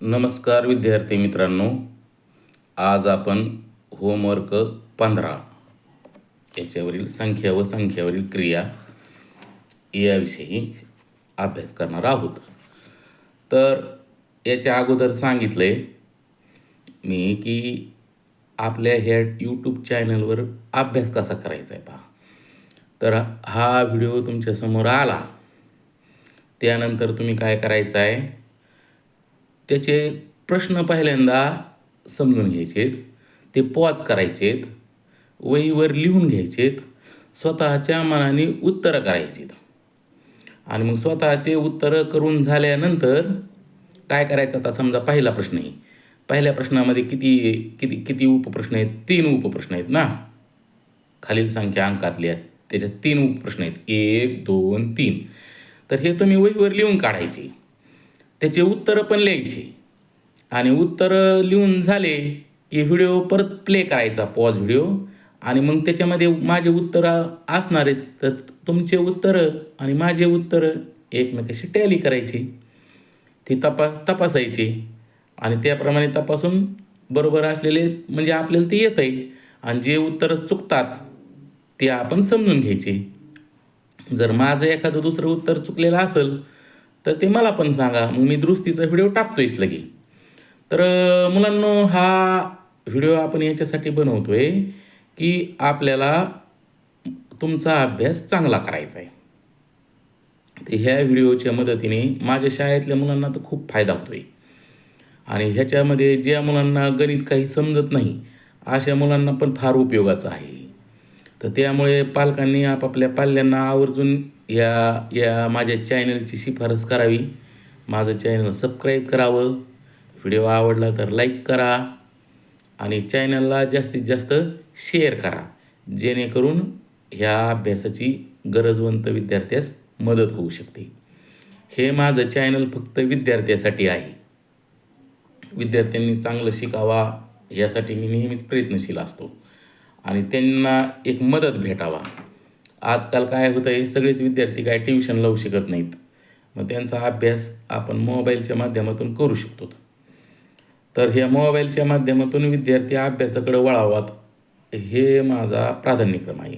नमस्कार विद्यार्थी मित्रांनो. आज आपण होमवर्क 15 याच्यावरील संख्या व संख्यावरील क्रिया याविषयी अभ्यास करणार आहोत. तर याच्या अगोदर सांगितलं आहे मी की आपल्या ह्या यूट्यूब चॅनलवर अभ्यास कसा करायचा आहे पहा. तर हा व्हिडिओ तुमच्यासमोर आला त्यानंतर तुम्ही काय करायचं आहे, त्याचे प्रश्न पहिल्यांदा समजून घ्यायचेत, ते पॉज करायचेत, वहीवर लिहून घ्यायचेत, स्वतःच्या मनाने उत्तरं करायचीत आणि मग स्वतःचे उत्तरं करून झाल्यानंतर काय करायचं. आता समजा पहिला प्रश्न आहे, पहिल्या प्रश्नामध्ये किती किती किती उपप्रश्न आहेत? 3 उपप्रश्न आहेत ना. खालील संख्या अंकातल्या आहेत, त्याच्यात 3 उपप्रश्न आहेत, 1 2 3. तर हे तुम्ही वहीवर लिहून काढायचे, त्याचे उत्तरं पण लिहायचे आणि उत्तरं लिहून झाले की व्हिडिओ परत प्ले करायचा, पॉज व्हिडिओ, आणि मग त्याच्यामध्ये माझे उत्तरं असणार आहेत. तर तुमचे उत्तरं आणि माझे उत्तरं एकमेकाशी टॅली करायची, ती तपासायची आणि त्याप्रमाणे तपासून बरोबर असलेले म्हणजे आपल्याला ते येत आहे, आणि जे उत्तरं चुकतात ते आपण समजून घ्यायचे. जर माझं एखादं दुसरं उत्तर चुकलेलं असेल तर ते मला पण सांगा, मग मी दुरुस्तीचा व्हिडिओ टाकतोयच लगे. तर मुलांनो, हा व्हिडिओ आपण याच्यासाठी बनवतोय की आपल्याला तुमचा अभ्यास चांगला करायचा आहे. तर ह्या व्हिडिओच्या मदतीने माझ्या शाळेतल्या मुलांना तर खूप फायदा होतोय, आणि ह्याच्यामध्ये ज्या मुलांना गणित काही समजत नाही अशा मुलांना पण फार उपयोगाचं आहे. तर त्यामुळे पालकांनी आपापल्या पाल्यांना आवर्जून या या माझ्या चॅनलची शिफारस करावी, माझं चॅनल सबस्क्राईब करावं, व्हिडिओ आवडला तर लाईक करा आणि चॅनलला जास्तीत जास्त शेअर करा, जेणेकरून ह्या अभ्यासाची गरजवंत विद्यार्थ्यास मदत होऊ शकते. हे माझं चॅनल फक्त विद्यार्थ्यासाठी आहे. विद्यार्थ्यांनी चांगलं शिकावा यासाठी मी नेहमीच प्रयत्नशील असतो आणि त्यांना एक मदत भेटावा. आजकाल काय होतं आहे, सगळेच विद्यार्थी काय ट्युशन लावू शकत नाहीत, मग त्यांचा अभ्यास आपण मोबाईलच्या माध्यमातून करू शकतो. तर ह्या मोबाईलच्या माध्यमातून विद्यार्थी अभ्यासाकडे वळावात, हे माझा प्राधान्यक्रम आहे.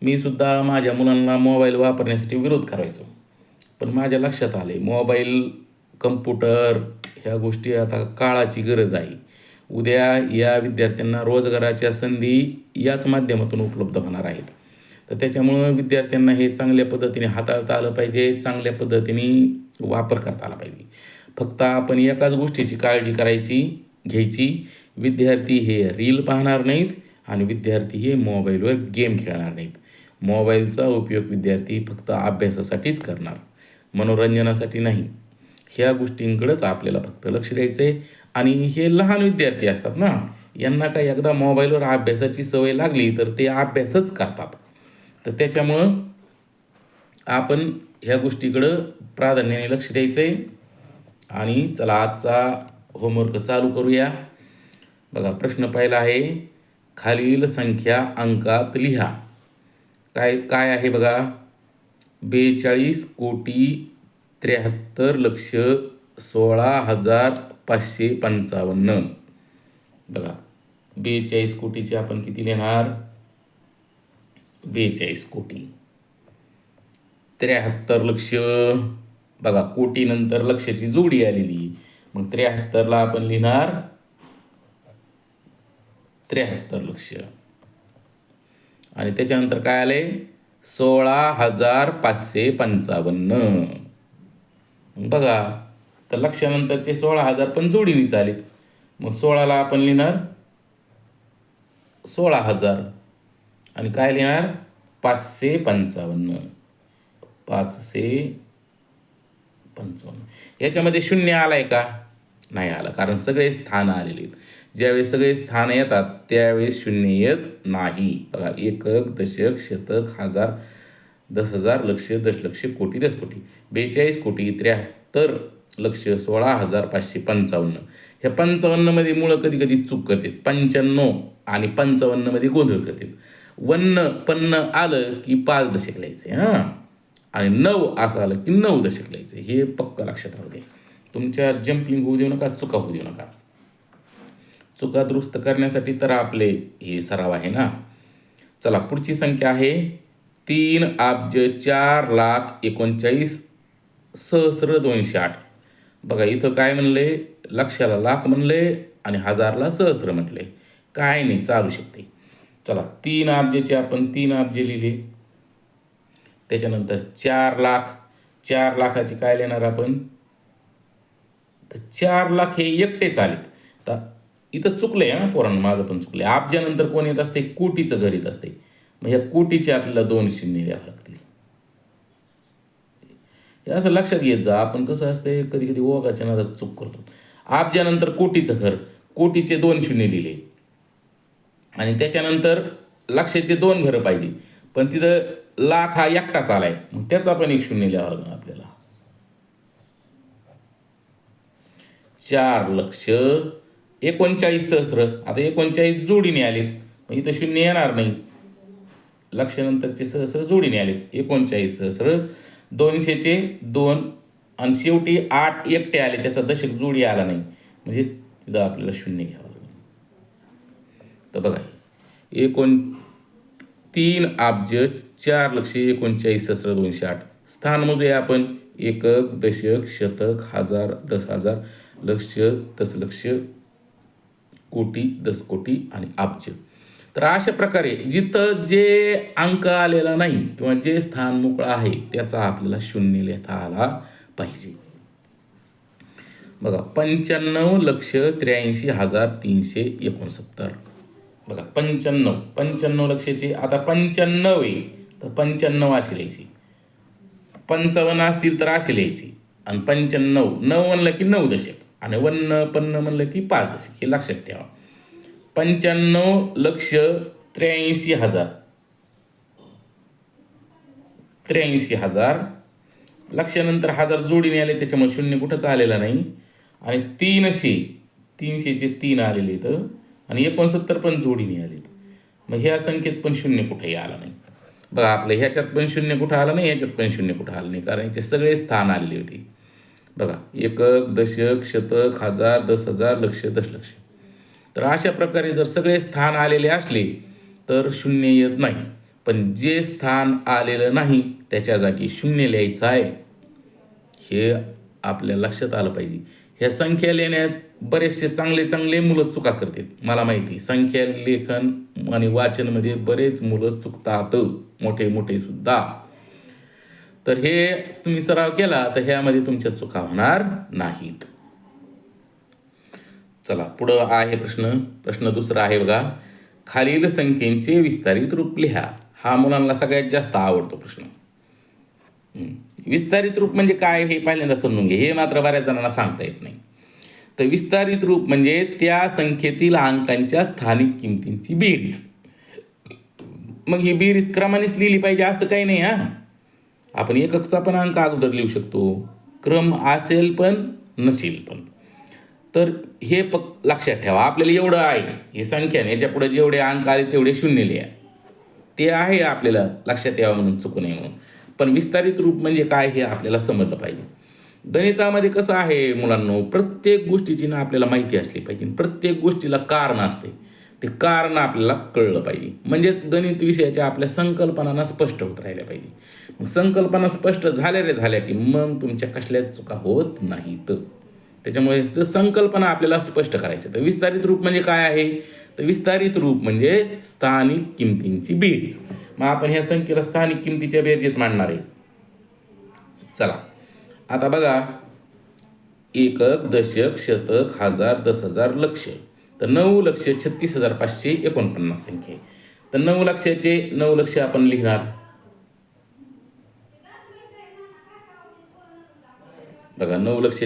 मी सुद्धा माझ्या मुलांना मोबाईल वापरण्यासाठी विरोध करायचो, पण माझ्या लक्षात आले मोबाईल, कम्प्युटर ह्या गोष्टी आता काळाची गरज आहे. उद्या या विद्यार्थ्यांना रोजगाराच्या संधी याच माध्यमातून उपलब्ध होणार आहेत. तर त्याच्यामुळं विद्यार्थ्यांना हे चांगल्या पद्धतीने हाताळता आलं पाहिजे, चांगल्या पद्धतीने वापर करता आला पाहिजे. फक्त आपण एकाच गोष्टीची काळजी घ्यायची, विद्यार्थी हे रील पाहणार नाहीत आणि विद्यार्थी हे मोबाईलवर गेम खेळणार नाहीत. मोबाईलचा उपयोग विद्यार्थी फक्त अभ्यासासाठीच करणार, मनोरंजनासाठी नाही. ह्या गोष्टींकडेच आपल्याला फक्त लक्ष द्यायचं आहे. आणि हे लहान विद्यार्थी असतात ना, यांना काय एकदा मोबाईलवर अभ्यासाची सवय लागली तर ते अभ्यासच करतात. तर त्याच्यामुळं आपण ह्या गोष्टीकडं प्राधान्याने लक्ष द्यायचं आहे. आणि चला आजचा होमवर्क चालू करूया. बघा, प्रश्न पहिला आहे, खालील संख्या अंकात लिहा. काय काय आहे बघा, 42,73,16,555. बघा, 42 कोटीचे आपण किती लिहिणार? 42 कोटी. 73 लक्ष, बघा कोटी नंतर लक्षाची जोडी आलेली, मग 73ला आपण लिहिणार 73 लक्ष. आणि त्याच्यानंतर काय आले? 16,555. बघा, तर लक्षानंतरचे 16,000 पण जोडीने आलेत, मग 16ला आपण लिहिणार 16,000 आणि काय लिहिणार? 555. 555. याच्यामध्ये शून्य आलाय का? नाही आला, कारण सगळे स्थान आलेले आहेत. ज्यावेळेस सगळे स्थान येतात त्यावेळेस शून्य येत नाही. बघा, एकक, दशक, शतक, हजार, 10,000, लक्ष, दशलक्ष, कोटी, 10 कोटी. 42 कोटी 73 लक्ष 16,555. ह्या 55मध्ये मुलं कधी कधी चूक करतात, 95 आणि 55मध्ये गोंधळ करतात. पन्न आलं की 5 दशक लिहायचे, हां, आणि 9 असं आलं की 9 दशक लिहायचे. हे पक्क लक्षात राहू दे. तुमच्या जम्पिंग होऊ देऊ नका, चुका होऊ देऊ नका. चुका दुरुस्त करण्यासाठी तर आपले हे सराव आहे ना. चला, पुढची संख्या आहे 3,04,39,208. बघा इथं काय म्हणले, लक्षाला लाख म्हणले आणि हजारला सहस्र म्हटले. काय नाही, चालू शकते. चला, 3 अब्जाचे आपण 3 अब्ज लिहिले. त्याच्यानंतर 4,00,000. 4,00,000ची काय लिहिणार आपण, तर 4,00,000 हे एकटेच आलेत. तर इथं चुकलंय हा पोरांनो, माझं पण चुकलंय. अब्जानंतर कोण येत असते, कोटीचं घर येत असते. मग ह्या कोटीचे आपल्याला 2 शून्य द्यावं लागतील. हे असं लक्षात घेत जा. आपण कसं असते, कधी कधी ओघाच्या नादात चूक करतो. अब्जानंतर कोटीचं घर, कोटीचे 2 शून्य लिहिले आणि त्याच्यानंतर लक्षाचे 2 घरं पाहिजे, पण तिथं लाख हा एकटाच आलाय, मग त्याचा पण 1 शून्य लिहावं लागणार आपल्याला. 4,39,000. आता 39 जोडीने आलेत, मग इथं शून्य येणार नाही. लक्षानंतरचे सहस्र जोडीने आलेत. 39,000. 200चे 2 आणि शेवटी 8 एकटे आले, त्याचा दशक जोडी आला नाही, म्हणजे तिथं आपल्याला शून्य घ्यावं लागेल. तर बघा, 3,04,39,208. स्थान मोजूया आपण. एकक, दशक, शतक, हजार, 10,000, लक्ष, दशलक्ष, कोटी, 10 कोटी आणि अब्ज. तर अशा प्रकारे जिथं जे अंक आलेला नाही किंवा जे स्थान मोकळं आहे त्याचा आपल्याला शून्य लिहिता आला पाहिजे. बघा, 95,83,369. बघा, 95 लक्षाचे. आता 95 आहे तर 95 अशी लिहायची. 55 असतील तर अशी लिहायची. आणि 95 9 म्हणलं की 9 दशक आणि 55 म्हणलं की 5 दशक. हे लक्षात ठेवा. 95,83,000. 83,000. लक्षानंतर हजार जोडीने आले, त्याच्यामुळे शून्य कुठंच आलेला नाही. आणि 300चे 3 आलेले इथं आणि 69 पण जोडीने आलेत. मग ह्या संख्येत पण शून्य कुठेही आला नाही. बघा, आपलं ह्याच्यात पण शून्य कुठं आलं नाही, ह्याच्यात पण शून्य कुठं आलं नाही, कारण याचे सगळे स्थान आलेले होते. बघा, एकक, दशक, शतक, हजार, 10,000, लक्ष, दशलक्ष. तर अशा प्रकारे जर सगळे स्थान आलेले असले तर शून्य येत नाही. पण जे स्थान आलेलं नाही त्याच्या जागी शून्य लिहायचं आहे, हे आपल्या लक्षात आलं पाहिजे. ह्या संख्या लिहिण्यात बरेचसे चांगले मुलं चुका करतात. मला माहिती, संख्या लेखन आणि वाचनमध्ये बरेच मुलं चुकतात, मोठे सुद्धा. तर हे तुम्ही सराव केला तर ह्यामध्ये तुमच्या चुका होणार नाहीत. चला, पुढं आहे प्रश्न दुसरा आहे बघा. खालील संख्येचे विस्तारित रूप लिहा. हा मुलांना सगळ्यात जास्त आवडतो प्रश्न. विस्तारित रूप म्हणजे काय हे पहिल्यांदा समजून घे. हे मात्र बऱ्याच जणांना सांगता येत नाही. तर विस्तारित रूप म्हणजे त्या संख्येतील अंकांच्या स्थानिक किमतींची बेरीज. मग ही बेरीज क्रमानेच लिहिली पाहिजे असं काही नाही. आपण एककचा पण अंक अगोदर लिहू शकतो, क्रम असेल पण नसेल पण. तर हे लक्षात ठेवा. आपल्याला एवढं आहे, ही संख्याने याच्या पुढे जेवढे अंक आले तेवढे शून्य लिहा. ते आहे आपल्याला लक्षात यावं म्हणून, चुकू नये म्हणून. पण विस्तारित रूप म्हणजे काय हे आपल्याला समजलं पाहिजे. गणितामध्ये कसं आहे मुलांनो, प्रत्येक गोष्टीची ना आपल्याला माहिती असली पाहिजे. प्रत्येक गोष्टीला कारण असते, ते कारण आपल्याला कळलं पाहिजे. म्हणजेच गणित विषयाच्या आपल्या संकल्पना स्पष्ट होत राहिल्या पाहिजे. मग संकल्पना स्पष्ट झाल्या की मग तुमच्या कसल्याच चुका होत नाहीत. त्याच्यामुळे संकल्पना आपल्याला स्पष्ट करायची. तर विस्तारित रूप म्हणजे काय आहे, तर विस्तारित रूप म्हणजे स्थानिक किमतींची बेरीज. मग आपण ह्या संख्येला स्थानिक किमतीच्या बेरजेत मांडणार आहे. चला, आता बघा, एकक, दशक, शतक, हजार, 10,000, लक्ष. तर 9,36,549 संख्या आहे. तर 9 लक्ष आपण लिहिणार. बघा, 9 लक्ष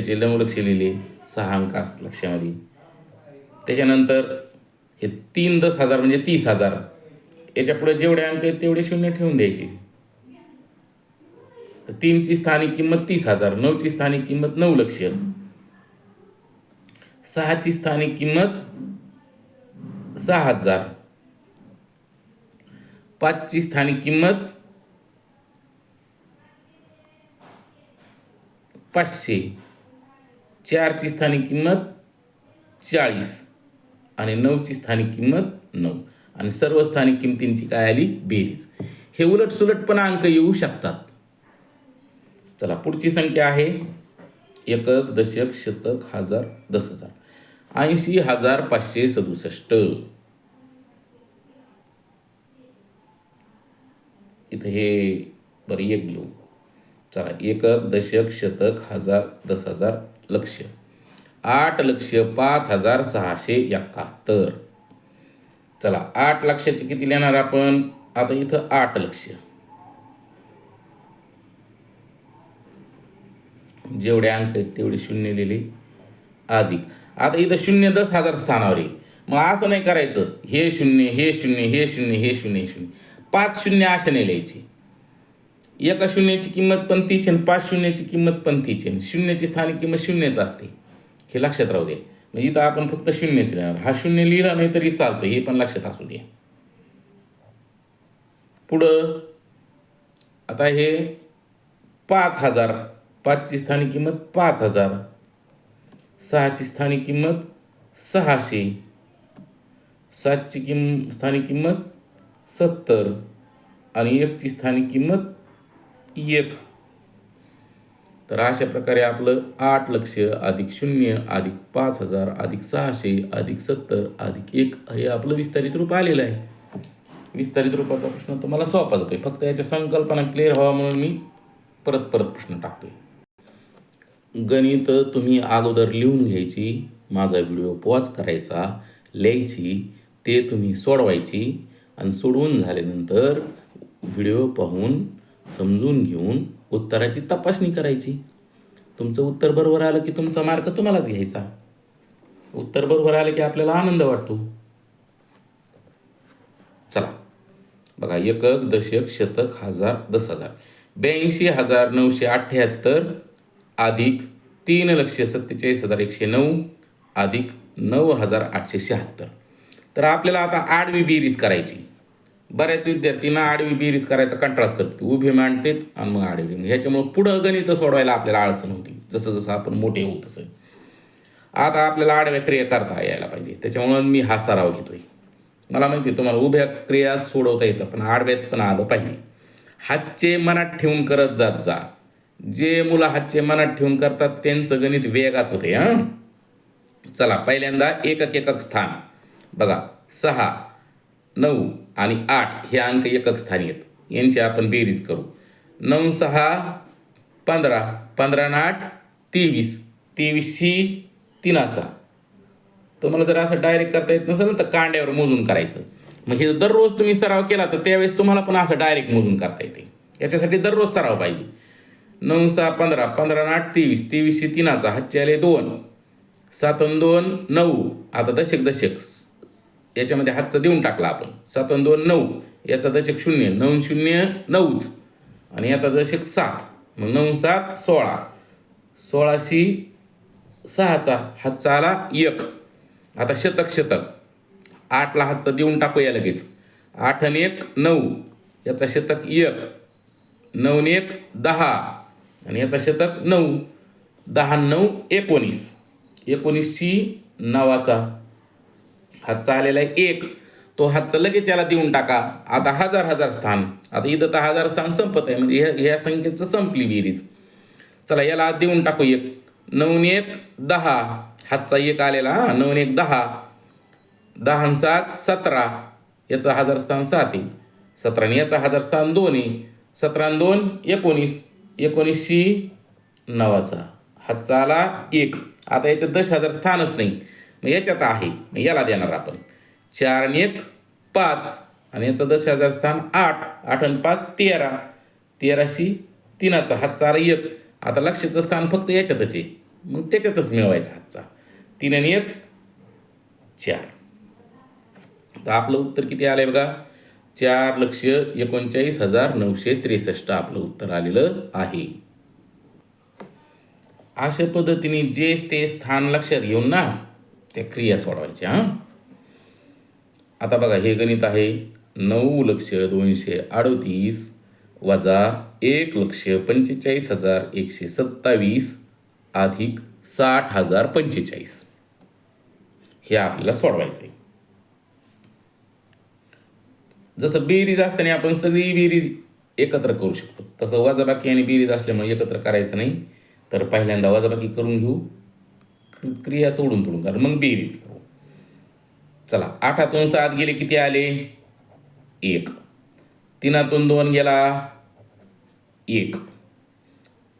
लिहिले, 6 अंक असतात लक्षामध्ये. त्याच्यानंतर हे 3 10,000 म्हणजे 30,000. याच्या पुढे जेवढे अंक आहेत तेवढे शून्य ठेवून द्यायचे. तर 3ची स्थानिक किंमत 30,000, 9ची स्थानिक किंमत 9 लक्ष, 6ची स्थानिक किंमत 6,000, 5ची स्थानिक किंमत 500, 4ची स्थानिक किंमत 40 आणि 9ची स्थानिक किंमत 9 आणि सर्व स्थानिक किमतींची काय आली बेरीज. हे उलट पण अंक येऊ शकतात. चला पुढची संख्या आहे एकक, दशक, शतक, हजार, 10,000. 80,567. इथं हे बरं एक घेऊ. चला एकक, दशक, शतक, हजार, 10,000, लक्ष. 8,05,671. चला 8 लक्षाचे किती लिहिणार आपण आता इथं 8 लक्ष. जेवढे अंक आहेत तेवढे शून्य लिहिले अधिक. आता इथं 0,10,000 स्थानावर आहे. मग असं नाही करायचं हे शून्य हे शून्य हे शून्य हे शून्य हे शून्य 5 शून्य अशा नाही लिहायची. एका शून्याची किंमत पण तीच आणि 5 शून्याची किंमत पण तीच आहे. शून्याची स्थानिक किंमत शून्यच असते हे लक्षात राहू दे. मग इथं आपण फक्त शून्यच लिहिणार. हा शून्य लिहिला नाही तरी चालतो हे पण लक्षात असू दे. पुढं आता हे 5,000. 5ची स्थानिक किंमत 5,000. 6ची स्थानिक किंमत 600. 7ची स्थानिक किंमत 70 आणि 1ची स्थानिक किंमत 1. तर अशा प्रकारे आपलं 8 लक्ष अधिक 0 अधिक 5,000 अधिक 600 अधिक 70 अधिक 1 हे आपलं विस्तारित रूप आलेलं आहे. विस्तारित रूपाचा प्रश्न तुम्हाला सोपा जातोय. फक्त याच्या संकल्पना क्लिअर व्हावा म्हणून मी परत प्रश्न टाकतोय. गणित तुम्ही अगोदर लिहून घ्यायची, माझा व्हिडिओ पॉज करायचा, लिहायची, ते तुम्ही सोडवायची आणि सोडवून झाल्यानंतर व्हिडिओ पाहून समजून घेऊन उत्तराची तपासणी करायची. तुमचं उत्तर बरोबर आलं की तुमचा मार्क तुम्हालाच घ्यायचा. उत्तर बरोबर आलं की आपल्याला आनंद वाटतो. चला बघा एकक, दशक, शतक, हजार, 10,000. 82,978 अधिक 3,47,109 अधिक 9,876. तर आपल्याला आता आडवी बेरीज करायची. बऱ्याच विद्यार्थ्यांना आडवी बेरीज करायचा कंटाळाच करतात. उभे मांडतात आणि मग आडवी. ह्याच्यामुळे पुढं गणित सोडवायला आपल्याला अडचण होती. जसं जसं आपण मोठे होऊ तसं. आता आपल्याला आडव्या क्रिया करता यायला पाहिजे. त्याच्यामुळे मी हा सराव घेतोय. मला माहिती आहे तुम्हाला उभ्या क्रिया सोडवता येतं पण आडव्यात पण आलं पाहिजे. हातचे मनात ठेवून करत जात जा. जे मुलं हातचे मनात ठेवून करतात त्यांचं गणित वेगात होते. चला पहिल्यांदा एकक स्थान बघा 6, 9 आणि 8 हे अंक एकक स्थानी आहेत. यांची आपण बेरीज करू. 9 6 15, 15 आणि 8 23, 23 3चा. तुम्हाला जर असं डायरेक्ट करता येत नसेल तर कांड्यावर मोजून करायचं. मग हे दररोज तुम्ही सराव केला तर त्यावेळेस तुम्हाला पण असं डायरेक्ट मोजून करता येते. याच्यासाठी दररोज सराव पाहिजे. 9 6 15, 15 आणि 8 23, 23 3चा. हातचे आले 2, 7 आणि 2 9. आता दशक याच्यामध्ये हातचा देऊन टाकला आपण. 7 आणि 2 9. याचा दशक 0, 9 0 9च आणि याचा दशक 7. मग 9 7 16, 16शी 6चा हातचा आला 1. आता शतक 8ला हातचा देऊन टाकूया लगेच. 8 आणि 1 9. याचा शतक 1. 9 आणि 1 10 आणि याचा शतक 9. 10 आणि 9 19. 19शी 9चा हातचा आलेला आहे 1. तो हातचा लगेच याला देऊन टाका. आता हजार स्थान. आता इथं तर 1000 स्थान संपत आहे म्हणजे ह्या संख्येचं संपली बेरीज. चला याला देऊन टाकू 1. 9 आणि 1 10. हातचा 1 आलेला 9 आणि 1 10. 10 आणि 7 17. याचं 1000 स्थान 7 आहे. 17 आणि याचा 1000 स्थान 2 आहे. 17 आणि 2 19. 19शी 9चा हातचा आला 1. आता याच्यात 10,000 स्थानच नाही. मग याच्यात आहे मग याला देणार आपण 4 आणि 1 5 आणि याचं 10,000 स्थान 8. 8 आणि 5 13. 13शी 3चा हातचा आला 1. आता लक्षाचं स्थान फक्त याच्यातच आहे मग त्याच्यातच मिळवायचा हातचा. 3 आणि 1 4. तर आपलं उत्तर किती आलंय बघा 4,39,963 आपलं उत्तर आलेलं आहे. अशा पद्धतीने जे ते स्थान लक्षात घेऊन ना त्या क्रिया सोडवायच्या. आता बघा हे गणित आहे 9,238 वजा 1,45,127 अधिक 60,045 हे आपल्याला सोडवायचं आहे. जसं बेरीज असताना आपण सगळी बेरीज एकत्र करू शकतो, तसं वजाबाकी आणि बेरीज असल्यामुळे एकत्र करायचं नाही. तर पहिल्यांदा वजाबाकी करून घेऊ, क्रिया तोडून कारण मग बेरीज करू. चला, 8तून 7 गेले किती आले? 1. 3तून 2 गेला 1.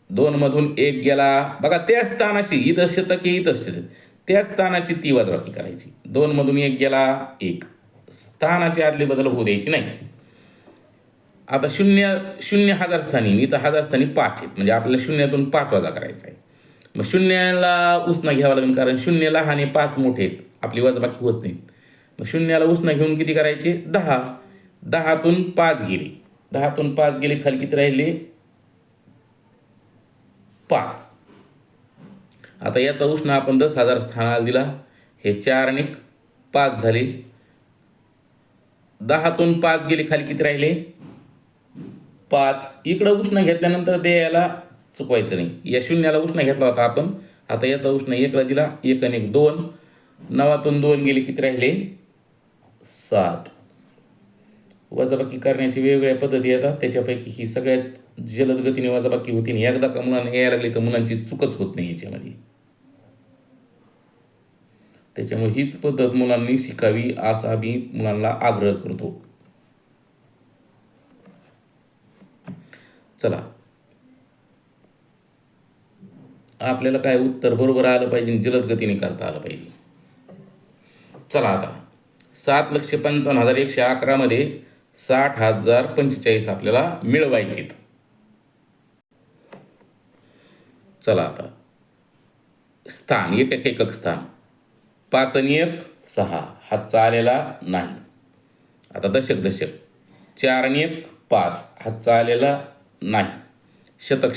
2 मधून 1 गेला. बघा, त्या स्थानाची इथं शतक आहे, इथं शतक, त्या स्थानाची ती वजाबाकी करायची. 2 मधून 1 गेला 1. स्थानाची आदली बदल होऊ द्यायची नाही. आता 0 हजार स्थानी, इथं हजार स्थानी 5 आहेत, म्हणजे आपल्याला 0तून 5 वजा करायचा आहे. मग 0ला उसना घ्यावा लागेल, कारण 0 लहान आहे, 5 मोठे आहेत, आपली वजाबाकी होत नाही. मग 0ला उसना घेऊन किती करायचे? 10. 10तून 5 गेले, 10तून 5 गेले, खाली किती राहिले? 5. आता याचा उष्ण आपण 10,000 स्थानाला दिला, हे 4 आणि 5 झाले. 10तून 5 गेले, खाली किती राहिले? 5. इकडं उष्ण घेतल्यानंतर द्यायला चुकवायचं नाही. या 0ला उष्ण घेतला होता आपण, आता याचा उष्ण 1ला दिला, 1 आणि 1 2. 9तून 2 गेले, किती राहिले? 7. वजाबाकी करण्याची वेगवेगळ्या पद्धती येतात, त्याच्यापैकी ही सगळ्यात जलद गतीने वजाबाकी होती. आणि एकदा का मुलांना यायला लागली तर मुलांची चुकच होत नाही याच्यामध्ये. त्याच्यामुळे हीच पद्धत मुलांनी शिकावी असा मी मुलांना आग्रह करतो. चला, आपल्याला काय उत्तर बरोबर आलं पाहिजे, जलद गतीने करता आलं पाहिजे. चला, आता 7,55,111 मध्ये 60,045 आपल्याला मिळवायचे. चला, आता स्थान, एकक स्थान, 5 आणि 1 6, हातचा आलेला नाही. आता दशक, 4 आणि 1 5, हातचा आलेला नाही. शतक,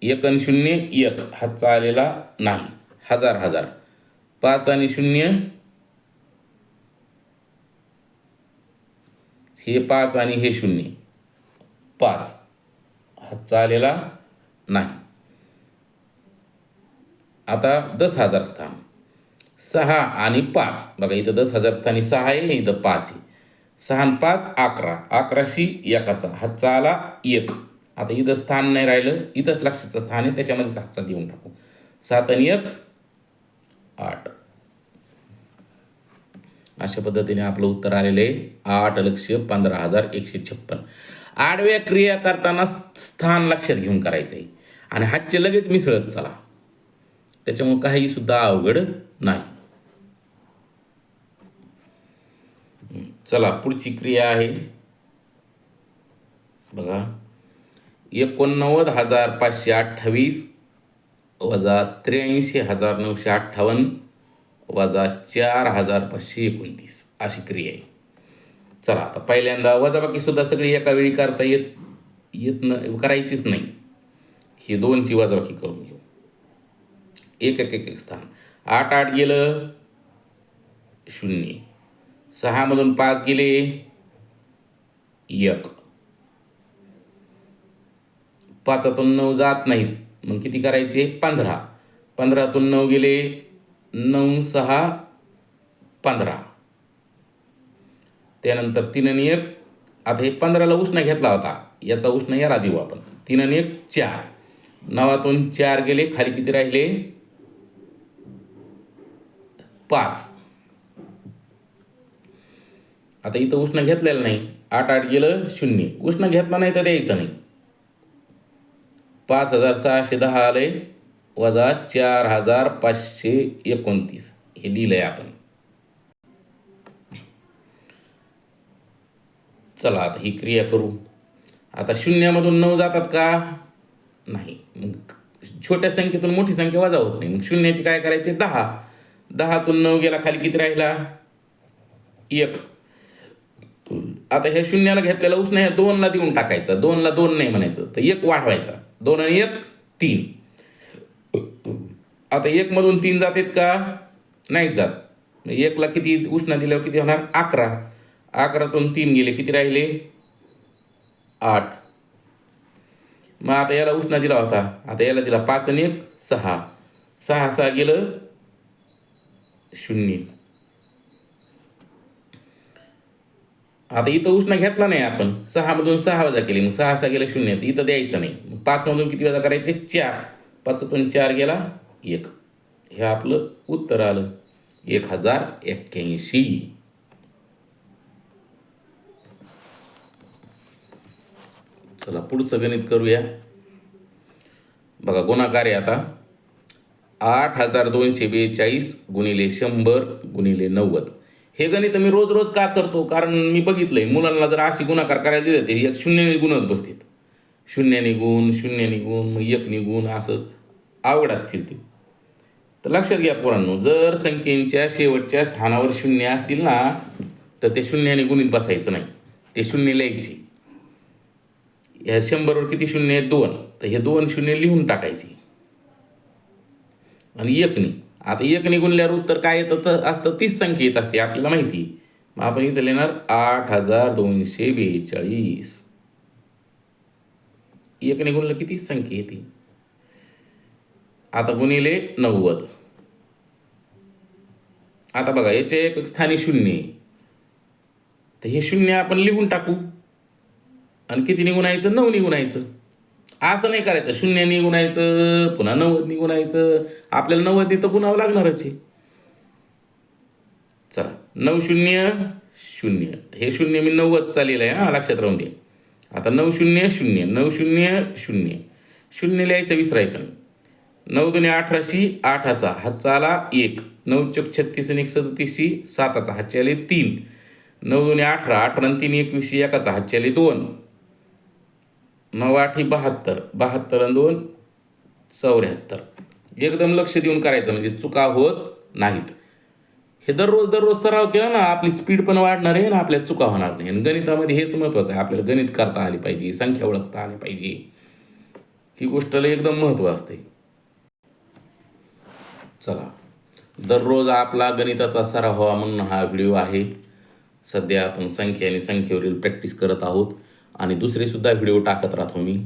1 आणि 0 1, हातचा आलेला नाही. हजार, 5 आणि 0 हे 5 आणि हे 0, 5, हातचा आलेला नाही. आता 10,000 स्थान, 6 आणि 5, बघा इथं 10,000 स्थानी 6 आहे, इथं 5 आहे. 6 आणि 5 11, 11शी 1चा, हातचा आला 1. आता इथं स्थान नाही राहिलं, इथंच लक्षाचं स्थान आहे, त्याच्यामध्येच हातचा देऊन टाकू. 7 आणि 1 8. अशा पद्धतीने आपलं उत्तर आलेलं आहे 8,15,156. आडव्या क्रिया करताना स्थान लक्षात घेऊन करायचं आहे आणि हातचे लगेच मिसळत चला, त्याच्यामुळे काही सुद्धा अवघड नाही. चला, पुढची क्रिया आहे बघा, 89,528 वजा 83,958 वजा 4,529 अशी क्रिया आहे. चला, आता पहिल्यांदा वजाबाकी सुद्धा सगळी एका वेळी करता येत करायचीच नाही. ही 2ची वजाबाकी करून घेऊ. एक स्थान, 8 गेलं 0, 6 मधून 5 गेले 1, 5तून 9 जात नाहीत, मग किती करायचे? 15. 15तून 9 गेले 9 6 15. त्यानंतर 3 आणि 1, आता हे 15ला उष्ण घेतला होता, याचा उष्ण याला देऊ आपण. 3 आणि 1 4. 9तून 4 गेले, खाली किती राहिले? 5. आता इथं उष्ण घेतलेलं नाही, 8 गेलं 0, उष्ण घेतला नाही तर द्यायचं नाही. 5,610 आले वजा 4,529 हे दिलंय आपण. चला, आता ही क्रिया करू. आता 0मधून 9 जातात का? नाही. मग छोट्या संख्येतून मोठी संख्या वजा होत नाही. मग 0ची काय करायचे? 10. 10तून 9 गेला, खाली किती राहिला? 1. आता ह्या 0ला घेतलेला उष्ण ह्या 2ला देऊन टाकायचा. 2ला 2 नाही म्हणायचं, तर 1 वाढवायचा. 2 आणि 1 3. आता 1 मधून 3 जातात का? नाही जात. 1ला किती उष्ण दिल्यावर किती होणार? 11. 11तून 3 गेले, किती राहिले? 8. मग आता याला उष्ण दिला होता, आता याला दिला 5 आणि 1 6. 6 6 गेलं 0. आता इथं उष्ण घेतला नाही आपण, 6 मधून 6 वजा केली, मग 6 6 गेलं 0. तर इथं द्यायचं नाही. मग 5 मधून किती वजा करायचे? 4. 5 तून 4 गेला 1. हे आपलं उत्तर आलं 1081. चला पुढचं गणित करूया. बघा गुणाकार आहे आता. 8242 गुणिले 100 गुणिले 90. हे गणित मी रोज रोज का करतो? कारण मी बघितलंय मुलांना जर अशी गुणाकार करायला दिले ते एक शून्याने गुणत बसतील. शून्याने गुण मग 1 गुण असं अवघडात फिरते. तर लक्षात घ्या पोरांनो, जर संख्येच्या शेवटच्या स्थानावर शून्य असतील ना तर ते शून्याने गुणित बसायचं नाही, ते शून्य लिहायची. या 100वर किती शून्य आहे? 2. तर हे 2 शून्य लिहून टाकायची आणि 1नी. आता 1नी गुणल्यावर उत्तर काय येतं असतं? 30 संख्या येत असते, आपल्याला माहिती. मग आपण इथं लिहिणार 8242. 1नी गुणलं की 30 संख्या येते. आता गुणिले 90. आता बघा याचे एक स्थानी शून्य आहे, तर हे शून्य आपण लिहून टाकू आणि किती निघुणायचं? 9 निघुणायचं. असं नाही करायचं 0 निघुणायचं पुन्हा 90 निघुणायचं. आपल्याला 90 तर गुणावं लागणारच आहे. चला 9 0 0. हे शून्य मी 90 चालेल आहे, हा लक्षात राहून द्या. आता 9 0 0 9 0 0 0 लिहायचं विसरायचं नाही. 9 दुने 18, 8चा हातचा आला 1. 9 चौक 36 आणि 1 37, 7चा हातचे आले 3. 9 दुने 18, 18 आणि 3 21, 1चा हातचे आले 2. 9 8 72, 72 आणि 2 74. एकदम लक्ष देऊन करायचं म्हणजे चुका होत नाहीत. हे दररोज सराव केला ना आपली स्पीड पण वाढणार आहे ना आपल्याला चुका होणार नाही. आणि गणितामध्ये हेच महत्त्वाचं आहे, आपल्याला गणित करता आली पाहिजे, संख्या ओळखता आली पाहिजे. ही गोष्टला एकदम महत्त्व असते. चला दररोज आपला गणिताचा सराव व्हावा म्हणून हा व्हिडिओ आहे. सध्या आपण संख्या आणि संख्येवरील प्रॅक्टिस करत आहोत आणि दुसरेसुद्धा व्हिडिओ टाकत राहतो मी.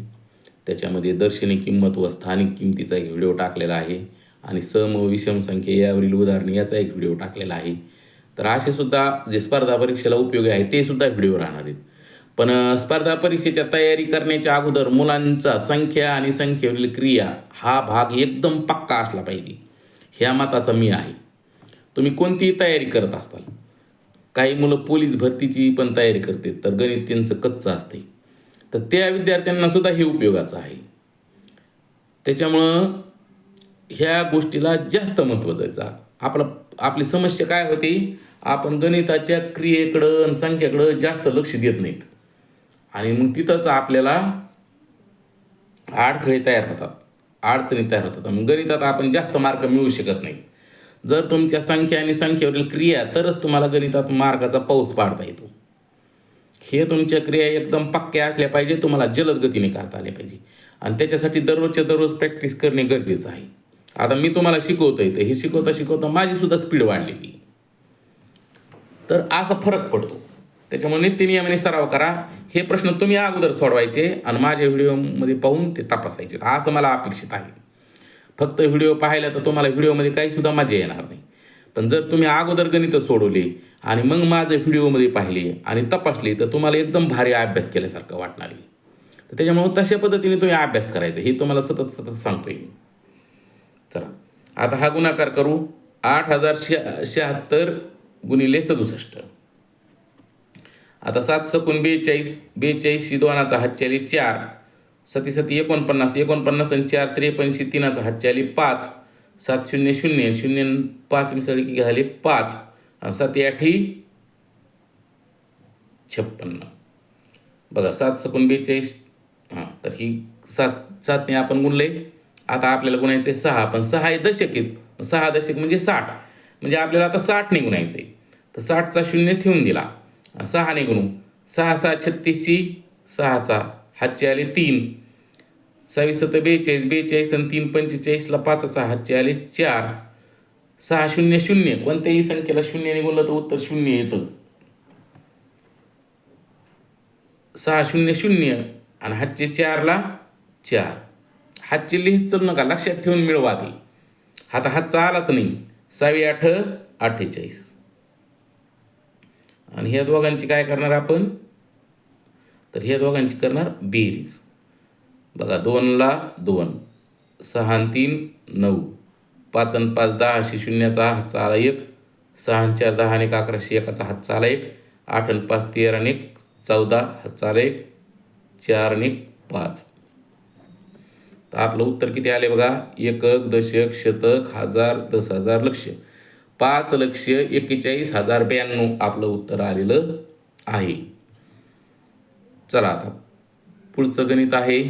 त्याच्यामध्ये दर्शनी किंमत व स्थानिक किंमतीचा एक व्हिडिओ टाकलेला आहे आणि सम व विषम संख्या यावरील उदाहरणे याचा एक व्हिडिओ टाकलेला आहे. तर असे सुद्धा जे स्पर्धा परीक्षेला उपयोगी आहे ते सुद्धा व्हिडिओ राहणार आहेत. पण स्पर्धा परीक्षेच्या तयारी करण्याच्या अगोदर मुलांचा संख्या आणि संख्येवरील क्रिया हा भाग एकदम पक्का असला पाहिजे, ह्या मताचा मी आहे. तुम्ही कोणतीही तयारी करत असाल, काही मुलं पोलीस भरतीची पण तयारी करते तर गणित त्यांचं कच्चं असते, तर त्या विद्यार्थ्यांना सुद्धा हे उपयोगाचं आहे. त्याच्यामुळं ह्या गोष्टीला जास्त महत्त्व द्यायचं. आपली समस्या काय होती? आपण गणिताच्या क्रियेकडं आणि संख्येकडं जास्त लक्ष देत नाहीत आणि मग तिथंच आपल्याला अडथळे तयार होतात, अडचणी तयार होतात. मग गणितात आपण जास्त मार्क मिळवू शकत नाही. जर तुमच्या संख्या आणि संख्येवरील क्रिया तरच तुम्हाला गणितात मार्काचा पाऊस पाडता येतो. हे तुमच्या क्रिया एकदम पक्क्या असल्या पाहिजे, तुम्हाला जलद गतीने करता आले पाहिजे आणि त्याच्यासाठी दररोजच्या दररोज प्रॅक्टिस करणे गरजेचं आहे. आता मी तुम्हाला शिकवतोय तर हे शिकवता माझी सुद्धा स्पीड वाढलेली, तर असा फरक पडतो. त्याच्यामुळे नित्यनियमाने सराव करा. हे प्रश्न तुम्ही अगोदर सोडवायचे आणि माझ्या व्हिडिओमध्ये पाहून ते तपासायचे, असं मला अपेक्षित आहे. फक्त व्हिडिओ पाहिला तर तुम्हाला व्हिडिओमध्ये काहीसुद्धा मजा येणार नाही. पण जर तुम्ही अगोदर गणितं सोडवले आणि मग माझे व्हिडिओमध्ये पाहिले आणि तपासले तर तुम्हाला एकदम भारी अभ्यास केल्यासारखं वाटणार आहे. तर त्याच्यामुळे तशा पद्धतीने तुम्ही अभ्यास करायचा हे तुम्हाला सतत सांगतोय मी. चला आता हा गुणाकार करू. 8076 गुणिले 67. आता 7 सकून 42, 42 दोनाचा हातची आली 4, 7 7 49, 49 आणि 4 53, तीनाचा हातची आली 5, 7 0 0 0 5 मिसळली की झाले 5, 7 8 56. बघा 7 सकून 42, हां तर ही 7ने आपण गुणले. आता आपल्याला गुणायचं आहे 6, पण 6 हे दशक आहेत, 6 दशक म्हणजे 60, म्हणजे आपल्याला आता 60ने गुणायचं आहे. तर 60चा 0 ठेवून दिला, 6ने गुणू. 6 6 36, 6चा हातचे आले 3, 26 7 42, 42 आणि 3 45ला 5चा हातचे आले 4, 6 0 0. कोणत्याही संख्येला 0ने गुणलं तर उत्तर 0 येतं. 6 0 0 आणि हातचे 4ला 4. हातचे लिहित चल नका, लक्षात ठेवून मिळवा ते. आता हातचा आलाच नाही. 6 8 48. आणि ह्या दोघांची काय करणार आपण, तर ह्या दोघांची करणार बेरीज. बघा 2 ला 2, 6 आणि 3 9, 5 आणि 5 10, शून्याचा हातचा आला 1, 6 आणि 4 10 आणि 11, एकाचा हातचा आला 1, 8 आणि 5 13 आणि 1 14, हातचा आला 1, 4 आणि 1 5. तर आपलं उत्तर किती आले बघा, एकक, दशक, शतक, हजार, 10,000, लक्ष. 5,41,092 आपलं उत्तर आलेलं आहे. चला आता पुढचं गणित आहे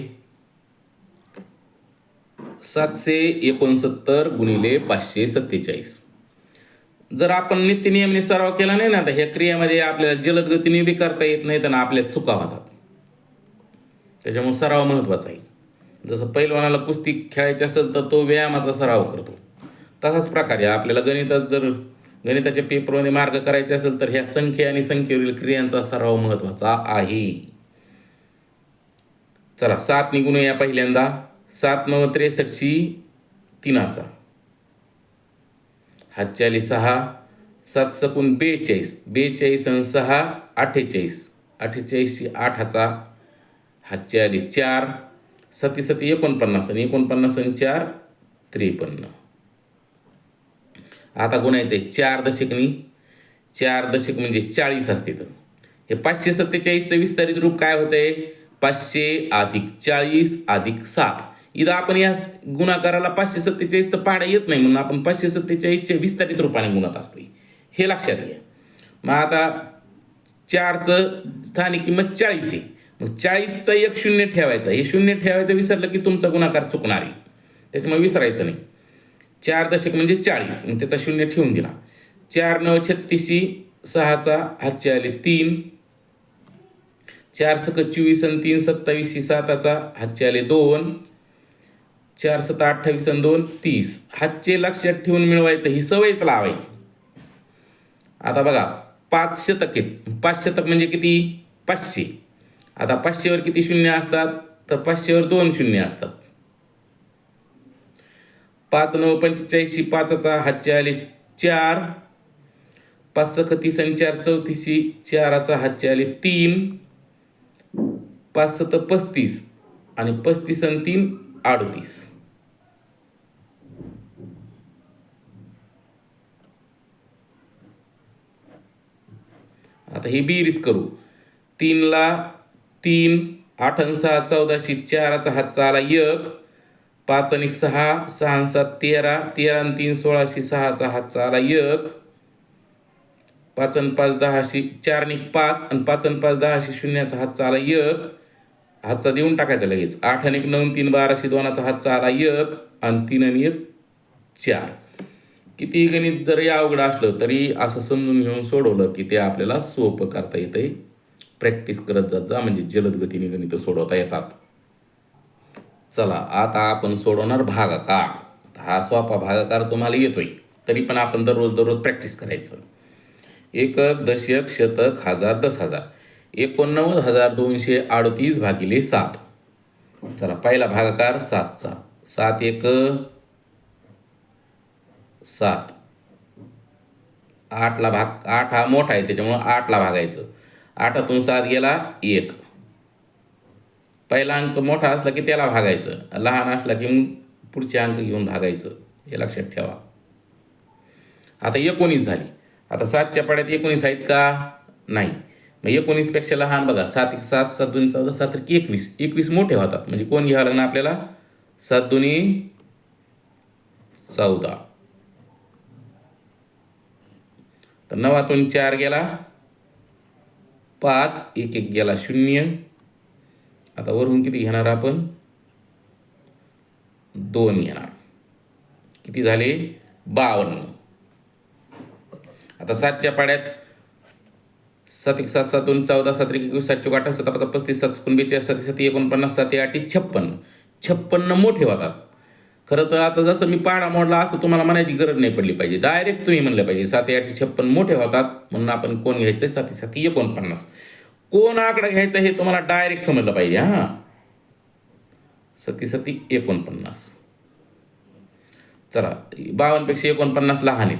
769 गुणिले 547. जर आपण नित्यनियमाने सराव केला नाही ना, तर ह्या क्रियामध्ये आपल्याला जलद गतीने बी करता येत नाही, तर आपल्या चुका होतात. त्याच्यामुळे सराव महत्त्वाचा आहे. जसं पैलवानाला कुस्ती खेळायची असेल तर तो व्यायामाचा सराव करतो, तसाच प्रकारे आपल्याला गणिताच्या पेपरमध्ये मार्क करायचे असेल तर ह्या संख्या आणि संख्येवरील क्रियांचा सराव महत्त्वाचा आहे. चला 7 ने गुणूया पहिल्यांदा. 7 9 63 3चा, हातच्या आली 6, 7 सकून 42, 42 आणि 6 48, 48 8चा, हातच्या आली 4, 7 7 49 आणि 49 आणि 4 53. आता गुणायचं आहे 4 दशकनी. 4 दशक म्हणजे 40 असते. तर हे 547चं विस्तारित रूप काय होतंय, 500 अधिक 40 अधिक 7. इथं आपण या गुणाकाराला 547चं पाडा येत नाही, म्हणून आपण 547च्या विस्तारित रूपाने गुणत असतो, हे लक्षात घ्या. मग आता 4चं स्थानिक किंमत 40 आहे. मग 40चा एक शून्य ठेवायचा. हे शून्य ठेवायचं विसरलं की तुमचा गुणाकार चुकणार आहे, त्याच्यामुळे विसरायचं नाही. 4 दशक म्हणजे 40, मग त्याचा शून्य ठेवून दिला. 4 9 36, 6चा हातचे आले 3, 4 सक 24 आणि 3 27, 7चा हातचे आले 2, 4 7 28 आणि 2 30. हातचे लक्षात ठेवून मिळवायचं, ही सवयच लावायची. आता बघा 5 शतक आहेत. 5 शतक म्हणजे किती, 500. आता 500वर किती शून्य असतात, तर 500वर 2 शून्य असतात. 5 9 45, 5चा हातचे आले 4, 5 सक 30 आणि 4 34, 4चा हातचे आले 3, 5 7 35 आणि 35 आणि 3 38. आता ही बेरीज करू. 3 ला 3, 8 आणि 6 14, 4चा हातचा आला 1, 5 आणि 6, 6 आणि 7 13, 13 आणि 3 16, 6चा हातचा आला 1, 5 आणि 5 10, 4 आणि 5 आणि 5 आणि 5 10, शून्याचा हातचा आला 1, हातचा देऊन टाकायचा लगेच. 8 आणि 1 9 3 12, 2चा हातचा आला 1 आणि 3 आणि 1 4. किती गणित जरी अवघड असलं तरी असं समजून घेऊन सोडवलं की ते आपल्याला सोपं करता येतंय. प्रॅक्टिस करत जात जा, म्हणजे जलद गतीने गणित सोडवता येतात. चला आता आपण सोडवणार भागाकार. हा सोपा भागाकार तुम्हाला येतोय, तरी पण आपण दररोज प्रॅक्टिस करायचं. एकक, दशक, शतक, हजार, 10,000. 89,238 भागिले 7. चला पहिला भागाकार 7चा. 7 1 7. 8ला भाग, 8 हा मोठा आहे त्याच्यामुळं 8ला भागायचं. 8तून 7 गेला 1. पहिला अंक मोठा असला की त्याला भागायचं, लहान असला की मग पुढचे अंक घेऊन भागायचं, हे लक्षात ठेवा. आता 19 झाली. आता 7च्या पाड्यात 19 आहेत का, नाही. मग 19 पेक्षा लहान बघा. 7 1 7, 7 2 14, 7 1 21. 21 मोठे होतात, म्हणजे कोण घ्यावं लागणार आपल्याला, 7 2 14. तर 9तून 4 गेला 5, 1 1 गेला 0. आता वरून किती घेणार आपण, 2 घेणार. किती झाले, 52. आता 7च्या पाड्यात 7 1 7, 7 2 14, 7 1 21, 7 4 28, 7 5 35, 7 45, 7 7 49, 7 8 56. 56 मोठे होतात. खरं तर आता जसं मी पाडा मोडला असं तुम्हाला म्हणायची गरज नाही पडली पाहिजे, डायरेक्ट तुम्ही म्हणलं पाहिजे 7 8 56 मोठे होतात, म्हणून आपण कोण घ्यायचं, 7 7 49. कोण आकडा घ्यायचा हे तुम्हाला डायरेक्ट समजलं पाहिजे. हां, 7 7 49. चला 52 पेक्षा 49 लहान आहेत.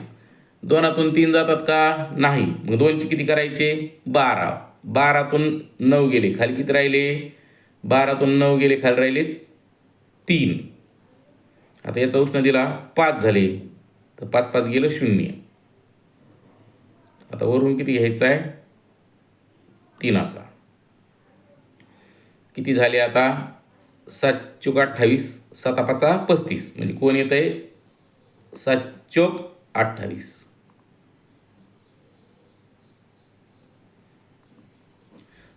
2तून 3 जातात का? नाही. मग 2चे किती करायचे? 12. 12तून 9 गेले खाली किती राहिले? 12तून 9 गेले खाली राहिले 3. आता याचा उष्ण दिला 5 झाले, तर 5 5 गेलं 0. आता वरून किती घ्यायचा आहे? 3चा. किती झाले आता? 7 चोक 28, 7 5 35. म्हणजे कोण येत आहे? 7 चोक 28.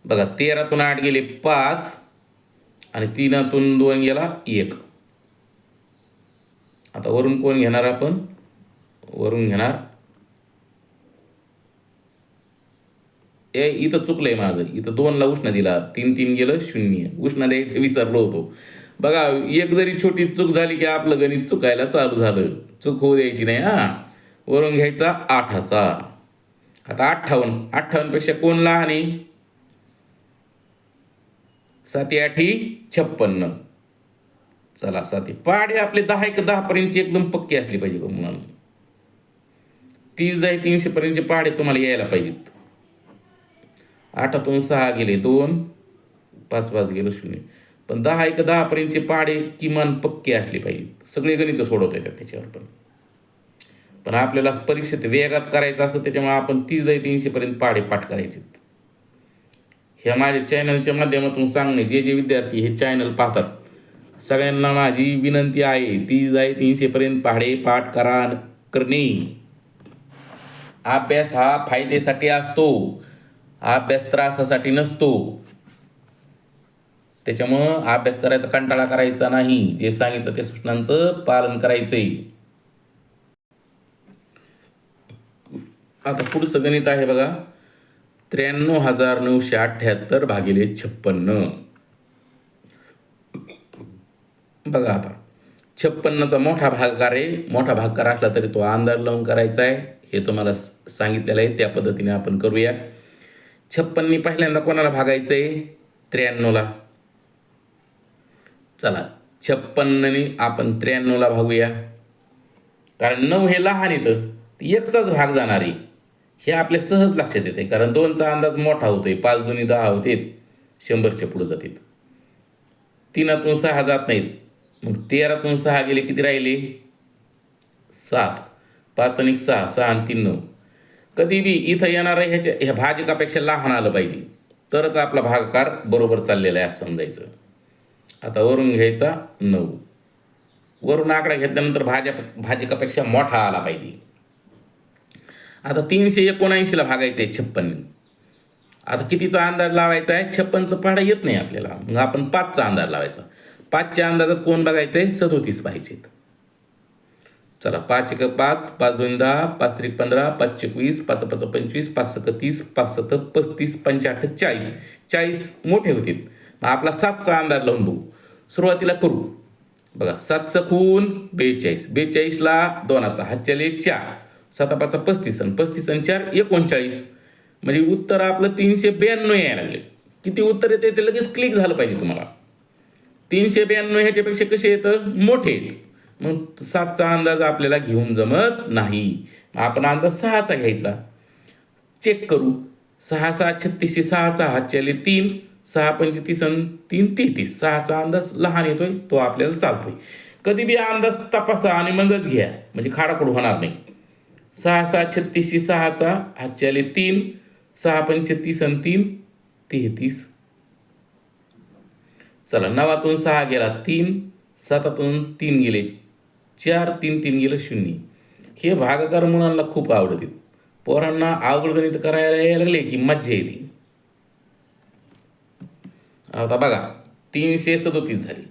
बघा 13तून 8 गेले 5 आणि 3तून 2 गेला 1. आता वरून कोण घेणार आपण? वरून घेणार इथं चुकलंय माझं. इथं 2ला उष्ण दिला, 3 3 गेलं 0. उष्ण द्यायचं विसरलो होतो. बघा एक जरी छोटी चूक झाली की आपलं गणित चुकायला चालू झालं. चूक होऊ द्यायची नाही हा. वरून घ्यायचा 8चा. आता 58. 58 पेक्षा कोण लहान आहे? 7 8 56. चला 7 पाडे आपले 10 पर्यंतची एकदम पक्की असली पाहिजे का मुलांना. 30 10 300 पर्यंतचे पाडे तुम्हाला यायला पाहिजेत. 8तून 6 गेले 2, 5 5 गेलं 0. पण 10 पर्यंतचे पाडे किमान पक्के असले पाहिजेत. सगळे गणित सोडवता येतात त्याच्यावर. पण आपल्याला परीक्षेत वेगात करायचं असतं, त्याच्यामुळे आपण 30 10 300 पर्यंत पाडे पाठ करायचे. ह्या माझ्या चॅनलच्या माध्यमातून सांगणे, जे जे विद्यार्थी हे चॅनल पाहतात सगळ्यांना माझी विनंती आहे, 30 10 300 पर्यंत पाढे पाठ करणे. अभ्यास हा फायद्यासाठी असतो, अभ्यास त्रासासाठी नसतो. त्याच्यामुळं अभ्यास करायचा कंटाळा करायचा नाही. जे सांगितलं त्या सूचनांचं पालन करायचंय. आता पुढचं गणित आहे बघा, 93,978 भागिले 56. बघा आता 56चा मोठा भागाकार आहे. मोठा भागाकार असला तरी तो अंदाज लावून करायचा आहे. हे तुम्हाला सांगितलेलं आहे, त्या पद्धतीने आपण करूया. 56नी पहिल्यांदा कोणाला भागायचं आहे? 93ला. चला 56नी आपण 93ला भागूया. कारण 9 हे लहान येतं, 1चाच भाग जाणार आहे. हे आपल्या सहज लक्षात येते, कारण 2चा अंदाज मोठा होतोय. 5 दुनी 10 होते, 100च्या पुढे जातात. 3तून 6 जात नाहीत. मग 13तून 6 गेले किती राहिले? 7. 5 आणि 6, 6 आणि 3 9. कधी बी इथं येणार आहे ह्या भाजकापेक्षा लहान आलं पाहिजे, तरच आपला भागाकार बरोबर चाललेला आहे असं समजायचं. आता वरून घ्यायचा 9. वरून आकडा घेतल्यानंतर भाजकापेक्षा मोठा आला पाहिजे. आता 379ला भागायचं आहे 56. आता कितीचा अंदाज लावायचा आहे? 56चं पाढा येत नाही आपल्याला, मग आपण 5चा अंदाज लावायचा. 5च्या अंदाजात कोण बघायचं आहे? 37 पाहिजेत. चला 5 1 5, 5 2 10, 5 3 15, 5 20, 5 5 25, 5 6 30, 5 7 35, 5 8 40. 40 मोठे होतील. मग आपला 7चा अंदाज लावून बघू. सुरुवातीला करू बघा. 7 सकून 42. 42ला 2चा हातच्याले 4, 7 5 35 आणि 35 आणि 4 39. म्हणजे उत्तर आपलं 392 यायला लागले. किती उत्तर येते ते लगेच क्लिक झालं पाहिजे तुम्हाला. 392 ह्याच्यापेक्षा कसे येतं? मोठे येत. मग 7चा अंदाज आपल्याला घेऊन जमत नाही. आपण अंदाज 6चा घ्यायचा. चेक करू. 6 6 36, 6चा हातच्याले 3, 6 35 आणि 3 33. 6चा अंदाज लहान येतोय, तो आपल्याला चालतोय. कधी बी अंदाज तपासा आणि मगच घ्या, म्हणजे खाडाखोड होणार नाही. 6 6 36, 6चा हातच्याले 3, 6 35 आणि 3 33. चला 9तून 6 गेला 3, 7तून 3 गेले 4, 3 3 गेलं 0. हे भागाकार मुलांना खूप आवडतील. पोरांना अवघड गणित करायला यायला लागले की मज्जा येते. आता बघा 337 झाली.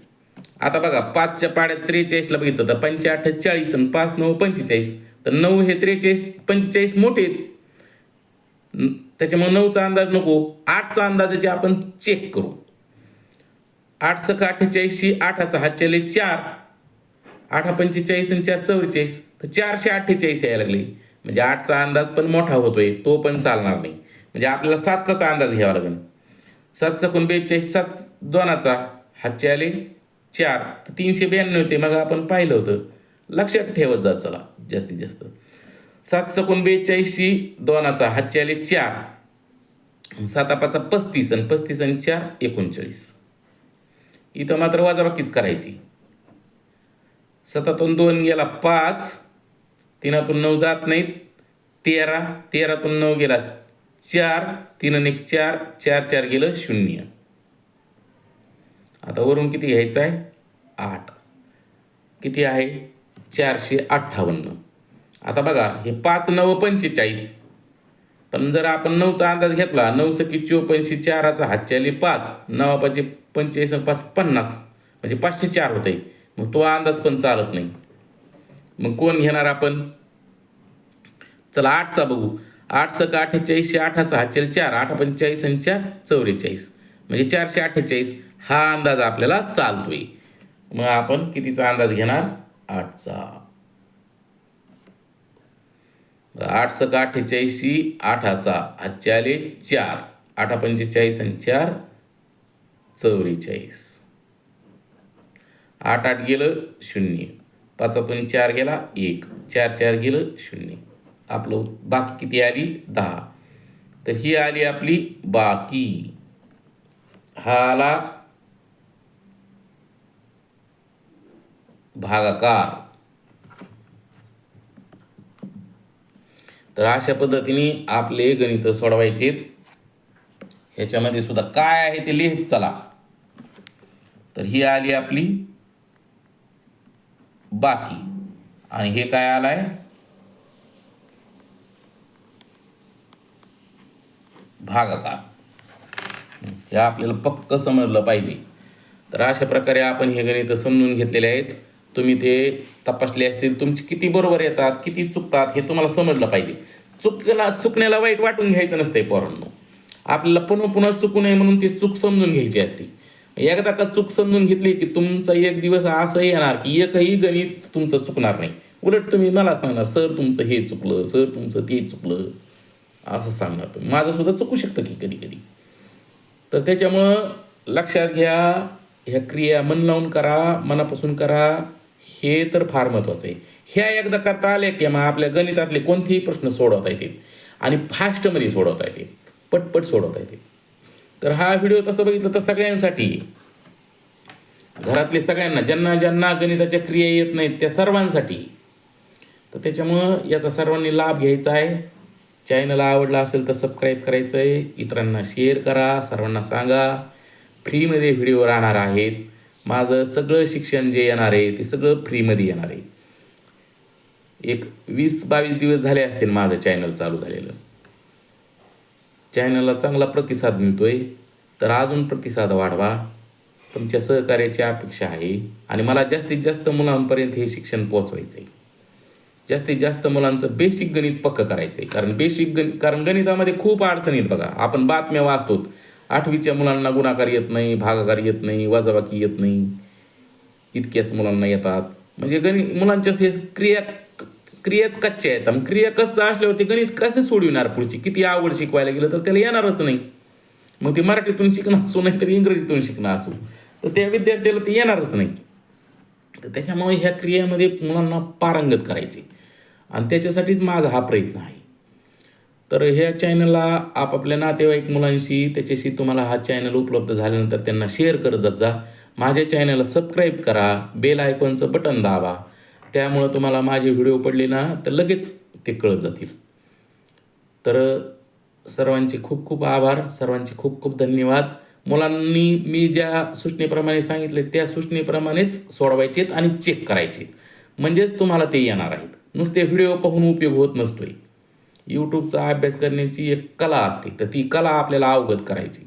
आता बघा 5च्या पाड्यात 43ला बघितलं तर 5 8 40 आणि 5 9 45. तर 9 हे 43 45 मोठे आहेत, त्याच्यामुळे 9चा अंदाज नको. 8चा अंदाजाचे आपण चेक करू. 8 6 48, 8चा हातच्याले 4, 8 45 आणि 4 44. तर 448 यायला लागले. म्हणजे 8चा अंदाज पण मोठा होतोय, तो पण चालणार नाही. म्हणजे आपल्याला 7चा अंदाज घ्यावा लागेल. 7 सकून 42, 7 2चा हातच्याले 4, 392 होते. मग आपण पाहिलं होतं लक्षात ठेवत जा चला जास्तीत जास्त. 7 सकून 42शी 2चा हातचे आले 4, 7 5 35 आणि 35 आणि 4 39. इथं मात्र वजाबाकीच करायची. 7तून 2 गेला 5, 3तून 9 जात नाहीत 13, 13तून 9 गेला 4, 3 आणि 1 4, 4 4 गेलं 0. आता वरून किती घ्यायचं आहे 8. किती आहे 458. आता बघा हे 5 9 45, पण जर आपण 9चा अंदाज घेतला 9 सकी 54, 4चा हातचे आले 5, 9 5 45 आणि 5 50, म्हणजे 504 होते. मग तो अंदाज पण चालत नाही. मग कोण घेणार आपण? चला 8चा बघू. 8 सक 48, 8चा हातचे 4, 8 45 आणि 4 44, म्हणजे 448 हा अंदाज आपल्याला चालतोय. मग आपण कितीचा अंदाज घेणार 8चा. 8 सक 48, 8चा हातचे आले 4, 8 45 आणि 4 44, 8 8 गेलं 0, 5तून 4 गेला 1, 4 4 गेलं 0. आपलं बाकी किती आली 10. तर ही आली आपली बाकी. हा आला भागाकार. तर अशा पद्धतीने आपले गणित सोडवायचे. ह्याच्यामध्ये सुद्धा काय आहे ते लिहित चला. तर ही आली आपली बाकी आणि हे काय आलाय भागाकार. हे आपल्याला पक्क समजलं पाहिजे. तर अशा प्रकारे आपण हे गणित समजून घेतलेले आहेत. तुम्ही ते तपासले असतील. तुमची किती बरोबर येतात किती चुकतात हे तुम्हाला समजलं पाहिजे. चुकण्याला वाईट वाटून घ्यायचं नसतंय पोरांनो. आपल्याला पुन्हा पुन्हा चुकू नये म्हणून ती चूक समजून घ्यायची असते. एकदा का चूक समजून घेतली की तुमचा एक दिवस असं येणार की एकही गणित तुमचं चुकणार नाही. उलट तुम्ही मला सांगणार सर तुमचं हे चुकलं, सर तुमचं ते चुकलं, असं सांगणार तुम्ही. माझं सुद्धा चुकू शकतं की कधी कधी. तर त्याच्यामुळं लक्षात घ्या, ह्या क्रिया मन लावून करा, मनापासून करा. हे तर फार महत्त्वाचं आहे. ह्या एकदा करता आल्या की मग आपल्या गणितातले कोणतेही प्रश्न सोडवता येतील आणि फास्टमध्ये सोडवता येतील, पटपट सोडवता येतील. तर हा व्हिडिओ तसं बघितलं तर सगळ्यांसाठी, घरातले सगळ्यांना, ज्यांना ज्यांना गणिताच्या क्रिया येत नाहीत त्या सर्वांसाठी. तर त्याच्यामुळं याचा सर्वांनी लाभ घ्यायचा आहे. चॅनल आवडला असेल तर सबस्क्राईब करायचं आहे, इतरांना शेअर करा, सर्वांना सांगा. फ्रीमध्ये व्हिडिओ राहणार आहेत. माझं सगळं शिक्षण जे येणार आहे ते सगळं फ्रीमध्ये येणार आहे. एक 20-22 दिवस झाले असतील माझं चॅनल चालू झालेलं. चॅनलला चांगला प्रतिसाद मिळतोय. तर अजून प्रतिसाद वाढवा. तुमच्या सहकार्याची अपेक्षा आहे आणि मला जास्तीत जास्त मुलांपर्यंत हे शिक्षण पोहोचवायचं आहे. जास्तीत जास्त मुलांचं बेसिक गणित पक्क करायचं आहे. कारण गणितामध्ये खूप अडचणी आहेत बघा. आपण बातम्या वाचतो 8वीच्या मुलांना गुणाकार येत नाही, भागाकार येत नाही, वजाबाकी येत नाही, इतक्याच मुलांना येतात. म्हणजे मुलांच्या हे क्रियाच कच्च्या आहेत. मग क्रिया कच्चा असल्यावरती गणित कसं सोडविणार पुढची? किती आवड शिकवायला गेलं तर त्याला येणारच नाही. मग ते मराठीतून शिकणं असो नाही तर इंग्रजीतून शिकणं असो तर त्या विद्यार्थ्याला ते येणारच नाही. तर त्याच्यामुळे ह्या क्रियामध्ये मुलांना पारंगत करायची आणि त्याच्यासाठीच माझा हा प्रयत्न आहे. तर ह्या चॅनलला आपापल्या नातेवाईक मुलांशी त्याच्याशी तुम्हाला हा चॅनल उपलब्ध झाल्यानंतर त्यांना शेअर करत जात जा. माझ्या चॅनलला सबस्क्राईब करा, बेल आयकॉनचं बटन दाबा. त्यामुळं तुम्हाला माझे व्हिडिओ पडले ना तर लगेच ते कळत जातील. तर सर्वांचे खूप खूप आभार, सर्वांचे खूप खूप धन्यवाद. मुलांनी मी ज्या सूचनेप्रमाणे सांगितले त्या सूचनेप्रमाणेच सोडवायचेत आणि चेक करायचे, म्हणजेच तुम्हाला ते येणार आहेत. नुसते व्हिडिओ पाहून उपयोग होत नसतोय. यूट्यूबचा अभ्यास करण्याची एक कला असते, तर ती कला आपल्याला अवगत करायची.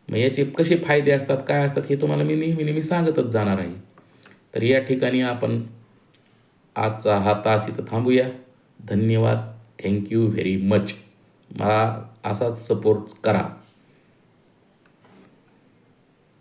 मग याचे कसे फायदे असतात काय असतात हे तुम्हाला मी नेहमी सांगतच जाणार आहे. तर या ठिकाणी आपण आजचा हा तास इथं थांबूया. धन्यवाद. Thank you very much. मला असाच सपोर्ट करा.